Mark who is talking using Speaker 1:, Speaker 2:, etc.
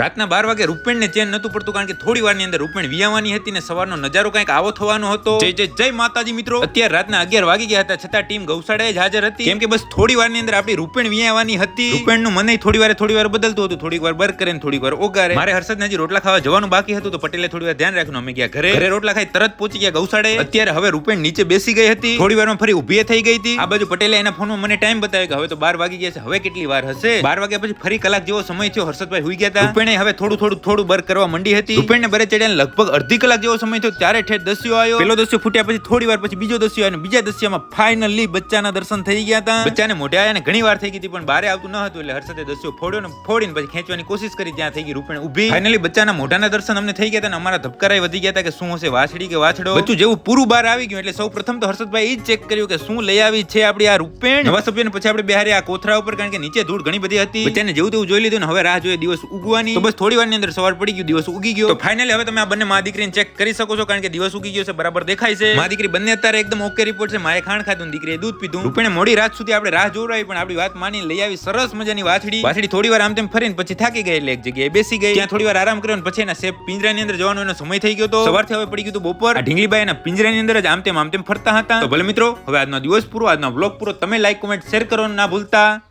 Speaker 1: રાતના 12 વાગે રૂપેણને ચેન નતું પડતું, કારણ કે થોડી વારની અંદર રૂપેણ વિયાવાની હતી ને સવારનો નજારો કંઈક આવો થવાનો હતો. જય માતાજી મિત્રો. અત્યારે રાતના 11 વાગી ગયા હતા, છતાં ટીમ ગૌશાળાએ જ હાજર હતી, કેમ કે બસ થોડી વારની અંદર આપણી રૂપેણ વિયાવાની હતી. રૂપેણનું મને થોડી વાર બદલતું હતું, થોડીક વાર બર કરે ને થોડીક વાર ઓગારે. મારે હર્ષદને હજી રોટલા ખાવા જવાનું બાકી હતું, તો પટેલે થોડી વાર ધ્યાન રાખ્યું. અમે ગયા ઘરે રોટલા ખાઈ તરત પહોંચી ગયા ગૌશાળાએ. અત્યારે હવે રૂપેણ નીચે બેસી ગઈ હતી, થોડી વારમાં ફરી ઊભી થઈ ગઈ હતી. આ બાજુ પટેલે એના ફોનમાં મને ટાઈમ બતાવ્યો કે હવે તો 12 વાગી ગયા છે, હવે કેટલી વાર હશે. 12 વાગ્યા પછી ફરી કલાક જેવો સમય થયો, હર્ષદભાઈ હુઈ ગયા હતા. રૂપેણે હવે થોડું બર કરવા માંડી હતી. રૂપેણને બરે ચડ્યા લગભગ અડધી કલાક જેવો સમય થયો, ત્યારે ઠેઠ દસ્યો આવ્યો. પેલો દસ્યો ફૂટ્યા પછી થોડી વાર પછી બીજો દસ્યો આવ્યો, અને બીજા દસ્યામાં ફાઇનલી બચ્ચાના દર્શન થઈ ગયા હતા. બચ્ચાને મોઢે આવ્યા ને ઘણી વાર થઈ ગઈ હતી, પણ બારે આવતું ન હતું, એટલે હર્ષદે દસ્યો ફોડ્યો ને ફોડીને પછી ખેંચવાની કોશિશ કરી. ત્યાં થઈ ગઈ રૂપેણ ઊભી. ફાઇનલી બચ્ચાના મોઢાના દર્શન અમને થઈ ગયા હતા, અને અમારા ધબકારાય વધી ગયા હતા કે શું હશે, વાછડી કે વાછડો. બચ્ચું જેવું પૂરું બહાર આવી ગયું એટલે સૌ પ્રથમ તો હર્ષદભાઈ એ જ ચેક કર્યું કે શું લઈ આવી છે આપણી આ રૂપેણ. નવા સભ્યને પછી આપણે બેહારે આ કોથરા ઉપર, કારણ કે નીચે ધૂળ ઘણી બધી હતી. બચ્ચાને જેવું તેવું જોઈ લીધું ને હવે રાહ જોઈએ દિવસ ઉગવાની. તો બસ થોડી વારની અંદર સવાર પડી ગયું, દિવસ ઉગી ગયો. તો ફાઇનલી હવે તમે આ બંને મા દીકરીને ચેક કરી શકો છો, કારણ કે દિવસ ઉગી ગયો છે, બરાબર દેખાય છે. મા દીકરી બંને અત્યારે એકદમ ઓકે રિપોર્ટ છે. માએ ખાણ ખાધું, દીકરીએ દૂધ પીધું. રૂપેણે મોડી રાત સુધી આપણે રાહ જોવરાવી, પણ આપણી વાત માની લઈ આવી સરસ મજાની વાછડી. થોડી વાર આમ તેમ ફરીને પછી થાકી ગઈ, એટલે એક જગ્યાએ બેસી ગઈ. ત્યાં થોડી વાર આરામ કર્યો ને પછી એના સેફ પિંજરાની અંદર જવાનો એનો સમય થઈ ગયો તો. સવારથી હવે પડી ગયું બપોર. આ ઢીંગલીબાઈ એના પિંજરાની અંદર જ આમ તેમ ફરતા હતા. તો ભલે મિત્રો, હવે આજનો દિવસ પૂરો, આજનો બ્લોગ પૂરો. તમે લાઈક, કોમેન્ટ, શેર કરવાનું ના ભૂલતા.